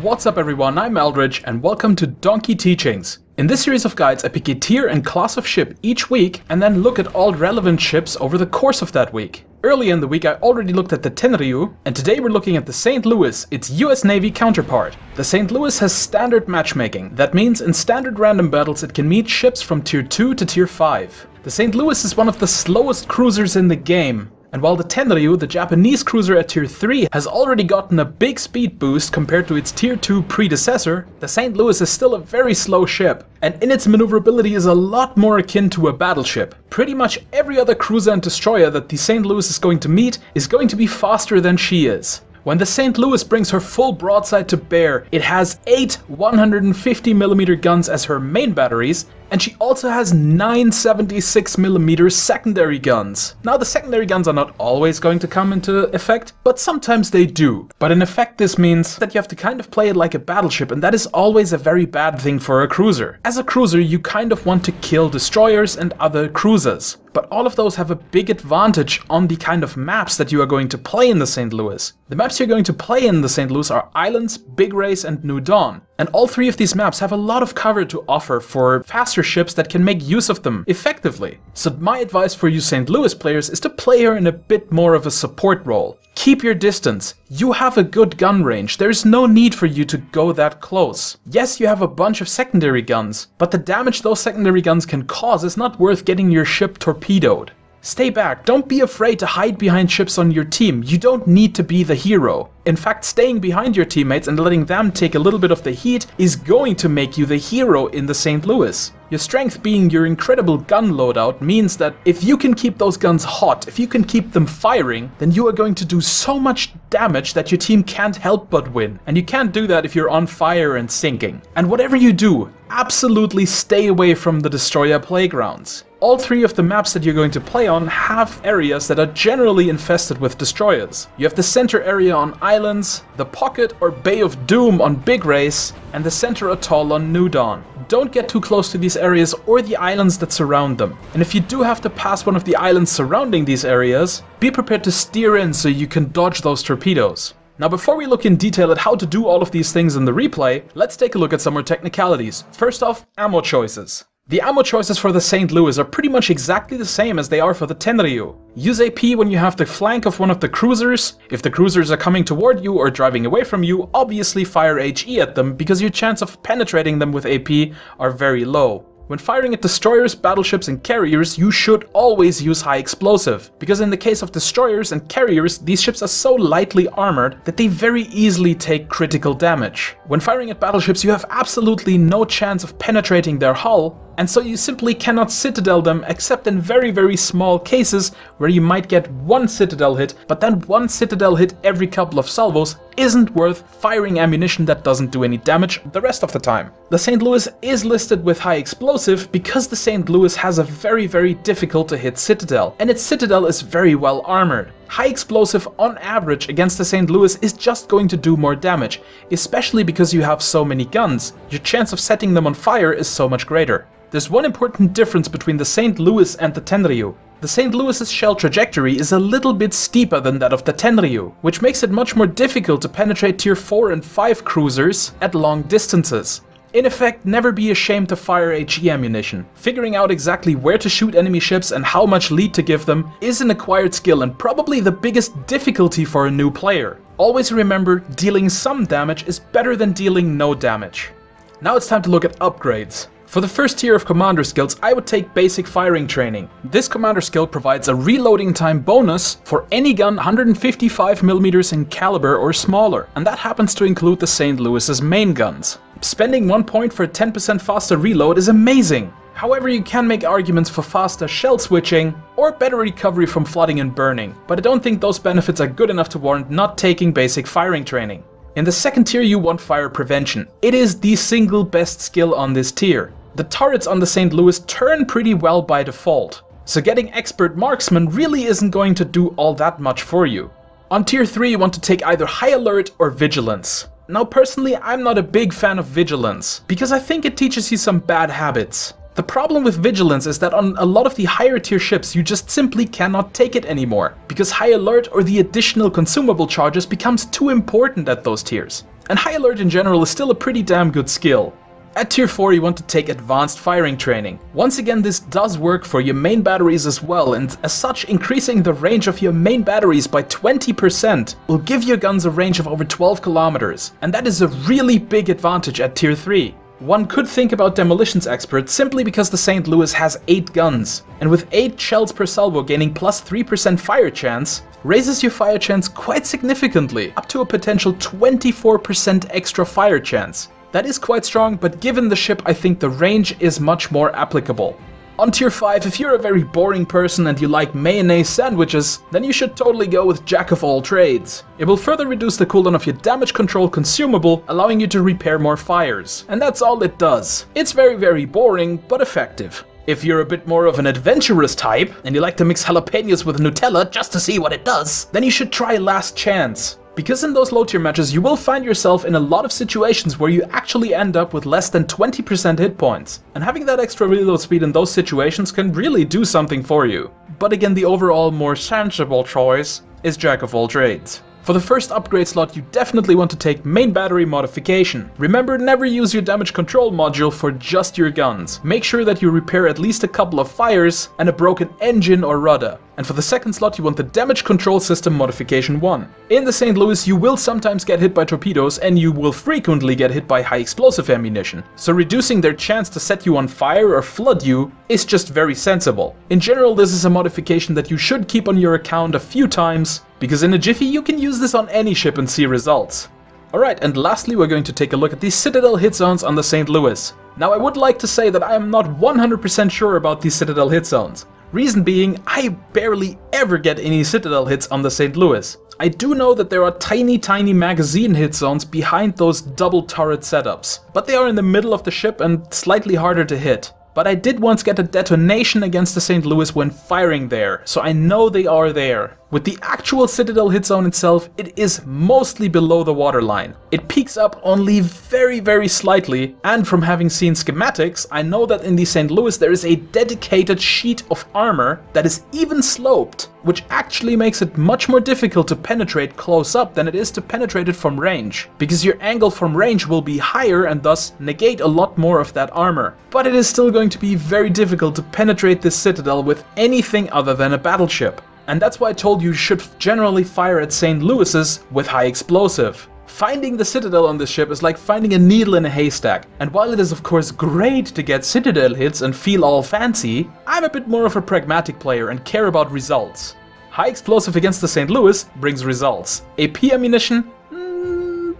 What's up everyone, I'm Eldridge and welcome to Donkey Teachings. In this series of guides I pick a tier and class of ship each week and then look at all relevant ships over the course of that week. Early in the week I already looked at the Tenryu, and today we're looking at the St. Louis, its US Navy counterpart. The St. Louis has standard matchmaking. That means in standard random battles it can meet ships from tier 2 to tier 5. The St. Louis is one of the slowest cruisers in the game. And while the Tenryu, the Japanese cruiser at tier 3, has already gotten a big speed boost compared to its tier 2 predecessor, the St. Louis is still a very slow ship, and in its maneuverability is a lot more akin to a battleship. Pretty much every other cruiser and destroyer that the St. Louis is going to meet is going to be faster than she is. When the St. Louis brings her full broadside to bear, it has 8 150mm guns as her main batteries, and she also has 9 76mm secondary guns. Now the secondary guns are not always going to come into effect, but sometimes they do. But in effect this means that you have to kind of play it like a battleship, and that is always a very bad thing for a cruiser. As a cruiser you kind of want to kill destroyers and other cruisers. But all of those have a big advantage on the kind of maps that you are going to play in the St. Louis. The maps you're going to play in the St. Louis are Islands, Big Race and New Dawn. And all three of these maps have a lot of cover to offer for faster ships that can make use of them effectively. So my advice for you St. Louis players is to play her in a bit more of a support role. Keep your distance. You have a good gun range. There's no need for you to go that close. Yes, you have a bunch of secondary guns, but the damage those secondary guns can cause is not worth getting your ship torpedoed. Stay back, don't be afraid to hide behind ships on your team. You don't need to be the hero. In fact, staying behind your teammates and letting them take a little bit of the heat is going to make you the hero in the St. Louis. Your strength being your incredible gun loadout means that if you can keep those guns hot, if you can keep them firing, then you are going to do so much damage that your team can't help but win. And you can't do that if you're on fire and sinking. And whatever you do, absolutely stay away from the destroyer playgrounds. All three of the maps that you're going to play on have areas that are generally infested with destroyers. You have the center area on Islands, the Pocket or Bay of Doom on Big Race, and the center atoll on New Dawn. Don't get too close to these areas or the islands that surround them. And if you do have to pass one of the islands surrounding these areas, be prepared to steer in so you can dodge those torpedoes. Now before we look in detail at how to do all of these things in the replay, let's take a look at some more technicalities. First off, ammo choices. The ammo choices for the St. Louis are pretty much exactly the same as they are for the Tenryu. Use AP when you have the flank of one of the cruisers. If the cruisers are coming toward you or driving away from you, obviously fire HE at them because your chance of penetrating them with AP are very low. When firing at destroyers, battleships and carriers, you should always use high explosive, because in the case of destroyers and carriers, these ships are so lightly armored that they very easily take critical damage. When firing at battleships, you have absolutely no chance of penetrating their hull, and so you simply cannot citadel them except in very small cases where you might get one citadel hit, but then one citadel hit every couple of salvos isn't worth firing ammunition that doesn't do any damage the rest of the time. The St. Louis is listed with high explosive because the St. Louis has a very difficult to hit citadel, and its citadel is very well armored. High explosive on average against the St. Louis is just going to do more damage, especially because you have so many guns. Your chance of setting them on fire is so much greater. There's one important difference between the St. Louis and the Tenryu. The St. Louis's shell trajectory is a little bit steeper than that of the Tenryu, which makes it much more difficult to penetrate tier 4 and 5 cruisers at long distances. In effect, never be ashamed to fire HE ammunition. Figuring out exactly where to shoot enemy ships and how much lead to give them is an acquired skill and probably the biggest difficulty for a new player. Always remember, dealing some damage is better than dealing no damage. Now it's time to look at upgrades. For the first tier of commander skills, I would take basic firing training. This commander skill provides a reloading time bonus for any gun 155mm in caliber or smaller, and that happens to include the St. Louis's main guns. Spending 1 point for a 10% faster reload is amazing. However, you can make arguments for faster shell switching or better recovery from flooding and burning, but I don't think those benefits are good enough to warrant not taking basic firing training. In the second tier you want fire prevention. It is the single best skill on this tier. The turrets on the St. Louis turn pretty well by default, so getting expert marksman really isn't going to do all that much for you. On tier 3 you want to take either high alert or vigilance. Now personally I'm not a big fan of vigilance, because I think it teaches you some bad habits. The problem with Vigilance is that on a lot of the higher tier ships you just simply cannot take it anymore, because High Alert or the additional consumable charges becomes too important at those tiers. And High Alert in general is still a pretty damn good skill. At tier 4 you want to take advanced firing training. Once again, this does work for your main batteries as well, and as such increasing the range of your main batteries by 20% will give your guns a range of over 12 kilometers, and that is a really big advantage at tier 3. One could think about Demolitions Expert simply because the St. Louis has 8 guns, and with 8 shells per salvo gaining plus 3% fire chance, raises your fire chance quite significantly, up to a potential 24% extra fire chance. That is quite strong, but given the ship I think the range is much more applicable. On tier 5, if you're a very boring person and you like mayonnaise sandwiches, then you should totally go with Jack of all trades. It will further reduce the cooldown of your damage control consumable, allowing you to repair more fires. And that's all it does. It's very boring, but effective. If you're a bit more of an adventurous type, and you like to mix jalapenos with Nutella just to see what it does, then you should try Last Chance. Because in those low tier matches you will find yourself in a lot of situations where you actually end up with less than 20% hit points. And having that extra reload speed in those situations can really do something for you. But again, the overall more sensible choice is Jack of all trades. For the first upgrade slot you definitely want to take main battery modification. Remember, never use your damage control module for just your guns. Make sure that you repair at least a couple of fires and a broken engine or rudder. And for the second slot you want the damage control system modification 1. In the St. Louis you will sometimes get hit by torpedoes and you will frequently get hit by high explosive ammunition. So reducing their chance to set you on fire or flood you is just very sensible. In general, this is a modification that you should keep on your account a few times, because in a jiffy you can use this on any ship and see results. Alright, and lastly we're going to take a look at the Citadel Hit Zones on the St. Louis. Now I would like to say that I am not 100% sure about these Citadel Hit Zones. Reason being, I barely ever get any Citadel hits on the St. Louis. I do know that there are tiny magazine hit zones behind those double turret setups, but they are in the middle of the ship and slightly harder to hit. But I did once get a detonation against the St. Louis when firing there, so I know they are there. With the actual Citadel hit zone itself, it is mostly below the waterline. It peaks up only very slightly, and from having seen schematics, I know that in the St. Louis there is a dedicated sheet of armor that is even sloped, which actually makes it much more difficult to penetrate close up than it is to penetrate it from range, because your angle from range will be higher and thus negate a lot more of that armor. But it is still going to be very difficult to penetrate this citadel with anything other than a battleship. And that's why I told you should generally fire at St. Louis's with high explosive. Finding the citadel on this ship is like finding a needle in a haystack, and while it is of course great to get citadel hits and feel all fancy, I'm a bit more of a pragmatic player and care about results. High explosive against the St. Louis brings results. AP ammunition?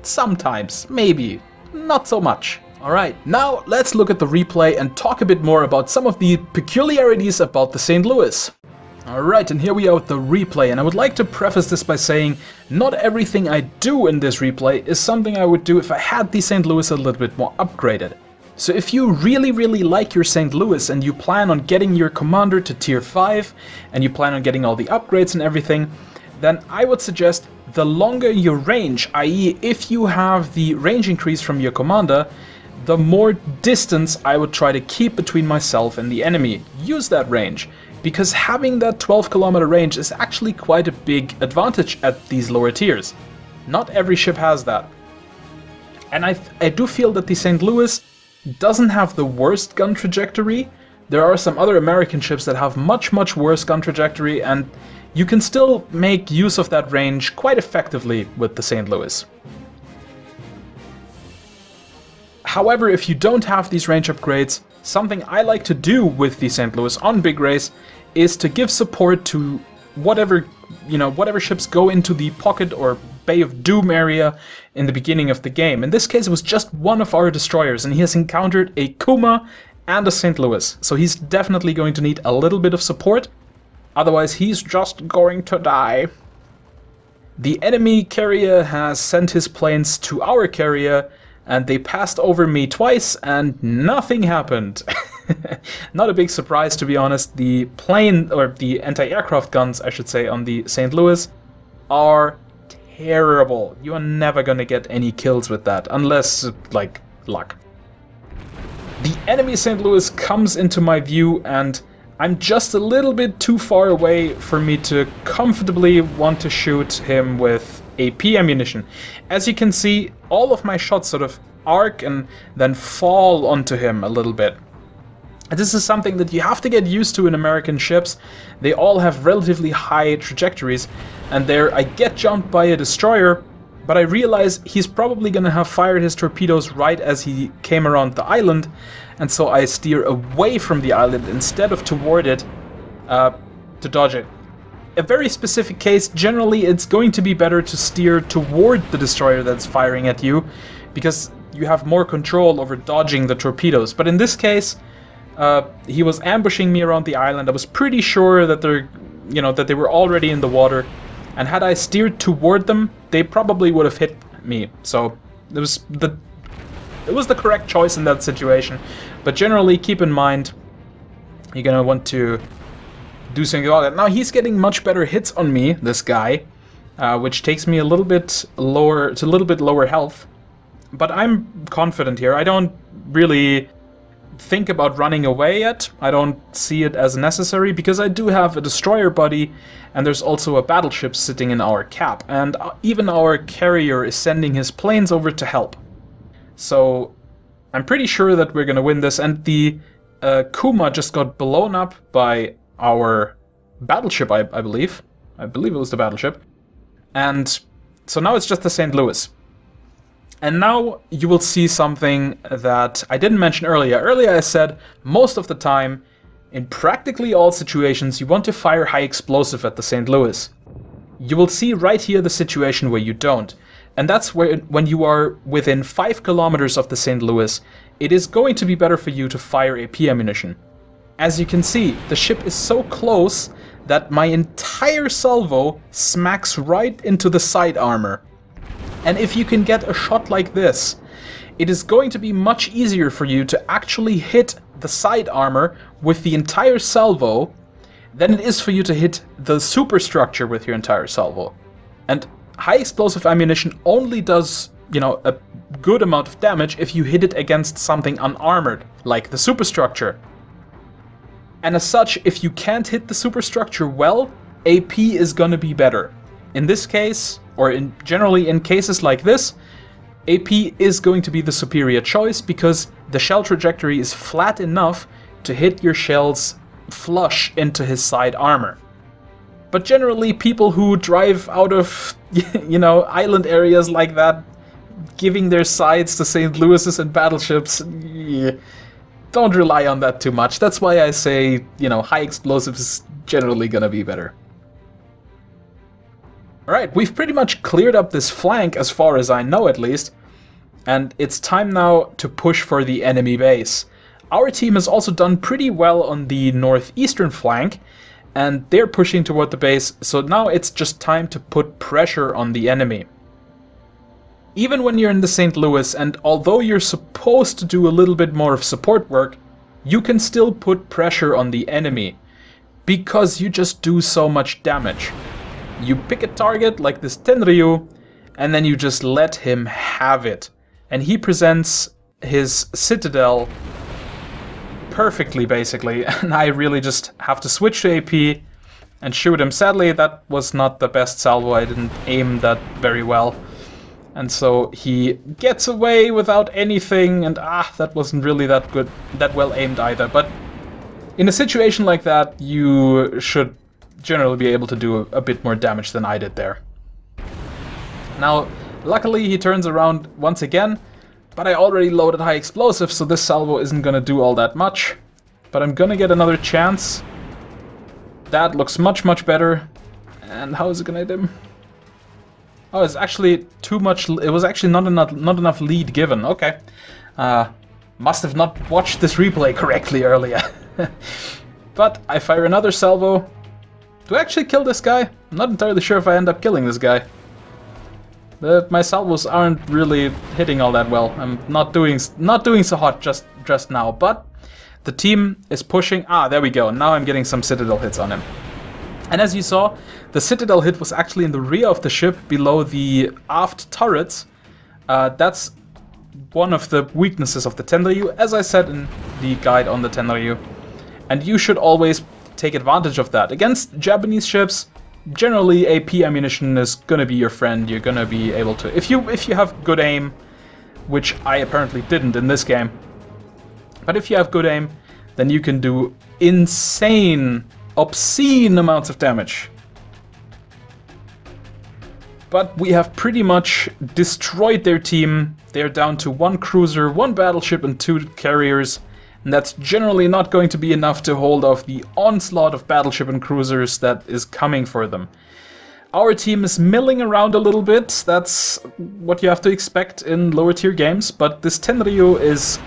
Sometimes, maybe, not so much. Alright, now let's look at the replay and talk a bit more about some of the peculiarities about the St. Louis. Alright, and here we are with the replay, and I would like to preface this by saying not everything I do in this replay is something I would do if I had the St. Louis a little bit more upgraded. So if you really like your St. Louis and you plan on getting your commander to tier 5 and you plan on getting all the upgrades and everything, then I would suggest the longer your range, i.e. if you have the range increase from your commander, the more distance I would try to keep between myself and the enemy. Use that range, because having that 12-kilometer range is actually quite a big advantage at these lower tiers. Not every ship has that. And I do feel that the St. Louis doesn't have the worst gun trajectory. There are some other American ships that have much worse gun trajectory, and you can still make use of that range quite effectively with the St. Louis. However, if you don't have these range upgrades, something I like to do with the St. Louis on Big Race is to give support to whatever ships go into the pocket or Bay of Doom area in the beginning of the game. In this case, it was just one of our destroyers, and he has encountered a Kuma and a St. Louis, so he's definitely going to need a little bit of support, otherwise he's just going to die. The enemy carrier has sent his planes to our carrier, and they passed over me twice and nothing happened. Not a big surprise, to be honest. The plane, or the anti-aircraft guns I should say, on the St. Louis are terrible. You are never gonna get any kills with that, unless like luck. The enemy St. Louis comes into my view, and I'm just a little bit too far away for me to comfortably want to shoot him with AP ammunition. As you can see, all of my shots sort of arc and then fall onto him a little bit. And this is something that you have to get used to in American ships. They all have relatively high trajectories, and there I get jumped by a destroyer, but I realize he's probably going to have fired his torpedoes right as he came around the island, and so I steer away from the island instead of toward it to dodge it. A very specific case, generally it's going to be better to steer toward the destroyer that's firing at you, because you have more control over dodging the torpedoes. But in this case, he was ambushing me around the island. I was pretty sure that they were already in the water, and had I steered toward them, they probably would have hit me. So it was the correct choice in that situation. But generally, keep in mind, you're gonna want to do something about it. Now he's getting much better hits on me, this guy, which takes me a little bit lower health. But I'm confident here. I don't really think about running away yet. I don't see it as necessary, because I do have a destroyer buddy, and there's also a battleship sitting in our cap, and even our carrier is sending his planes over to help. So I'm pretty sure that we're gonna win this, and the Kuma just got blown up by our battleship, I believe. I believe it was the battleship. And so now it's just the St. Louis. And now you will see something that I didn't mention earlier. Earlier I said most of the time, in practically all situations, you want to fire high explosive at the St. Louis. You will see right here the situation where you don't. And that's where, when you are within 5 kilometers of the St. Louis, it is going to be better for you to fire AP ammunition. As you can see, the ship is so close that my entire salvo smacks right into the side armor. And if you can get a shot like this, it is going to be much easier for you to actually hit the side armor with the entire salvo than it is for you to hit the superstructure with your entire salvo. And high explosive ammunition only does, a good amount of damage if you hit it against something unarmored, like the superstructure. And as such, if you can't hit the superstructure well, AP is gonna be better. In this case, or generally in cases like this, AP is going to be the superior choice, because the shell trajectory is flat enough to hit your shells flush into his side armor. But generally, people who drive out of, island areas like that, giving their sides to St. Louis's and battleships, don't rely on that too much. That's why I say, high explosives is generally gonna be better. Alright, we've pretty much cleared up this flank, as far as I know at least, and it's time now to push for the enemy base. Our team has also done pretty well on the northeastern flank, and they're pushing toward the base, so now it's just time to put pressure on the enemy. Even when you're in the St. Louis, and although you're supposed to do a little bit more of support work, you can still put pressure on the enemy, because you just do so much damage. You pick a target like this Tenryu, and then you just let him have it. And he presents his Citadel perfectly, basically, and I really just have to switch to AP and shoot him. Sadly, that was not the best salvo. I didn't aim that very well. And so he gets away without anything, and that wasn't really that well aimed either. But in a situation like that, you should generally be able to do a bit more damage than I did there. Now, luckily he turns around once again, but I already loaded high explosives, so this salvo isn't gonna do all that much. But I'm gonna get another chance. That looks much better. And how is it gonna hit him? Oh, it's actually too much. It was actually not enough lead given. Okay. Must have not watched this replay correctly earlier. But I fire another salvo. Do I actually kill this guy? I'm not entirely sure if I end up killing this guy. My salvos aren't really hitting all that well. I'm not doing so hot just now, but the team is pushing. There we go. Now I'm getting some Citadel hits on him. And as you saw, the Citadel hit was actually in the rear of the ship, below the aft turrets. That's one of the weaknesses of the Tenryu, as I said in the guide on the Tenryu. And you should always take advantage of that. Against Japanese ships, generally AP ammunition is gonna be your friend. You're gonna be able to... If you have good aim, which I apparently didn't in this game, but if you have good aim, then you can do insane, obscene amounts of damage. But we have pretty much destroyed their team. They're down to 1 cruiser, 1 battleship and 2 carriers. And that's generally not going to be enough to hold off the onslaught of battleship and cruisers that is coming for them. Our team is milling around a little bit. That's what you have to expect in lower tier games. But this Tenryu is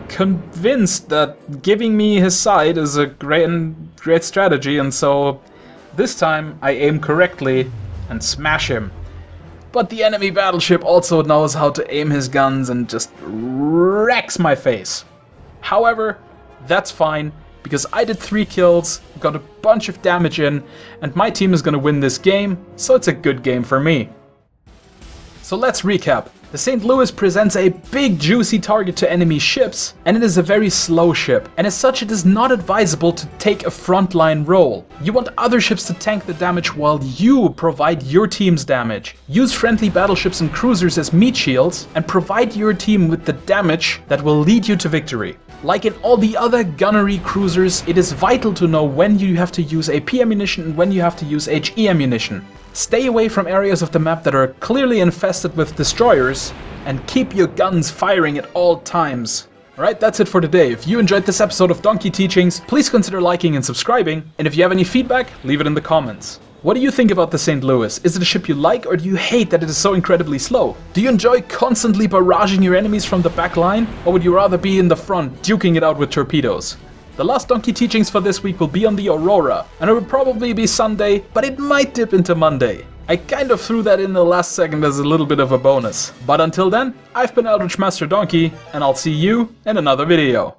convinced that giving me his side is a great strategy. And so this time I aim correctly and smash him. But the enemy battleship also knows how to aim his guns and just wrecks my face. However, that's fine, because I did 3 kills, got a bunch of damage in, and my team is gonna win this game, so it's a good game for me. So let's recap. The St. Louis presents a big juicy target to enemy ships, and it is a very slow ship, and as such it is not advisable to take a frontline role. You want other ships to tank the damage while you provide your team's damage. Use friendly battleships and cruisers as meat shields, and provide your team with the damage that will lead you to victory. Like in all the other gunnery cruisers, it is vital to know when you have to use AP ammunition and when you have to use HE ammunition. Stay away from areas of the map that are clearly infested with destroyers, and keep your guns firing at all times. Alright, that's it for today. If you enjoyed this episode of Donkey Teachings, please consider liking and subscribing, and if you have any feedback, leave it in the comments. What do you think about the St. Louis? Is it a ship you like, or do you hate that it is so incredibly slow? Do you enjoy constantly barraging your enemies from the back line, or would you rather be in the front, duking it out with torpedoes? The last Donkey Teachings for this week will be on the Aurora, and it will probably be Sunday, but it might dip into Monday. I kind of threw that in the last second as a little bit of a bonus. But until then, I've been Eldritch Master Donkey, and I'll see you in another video.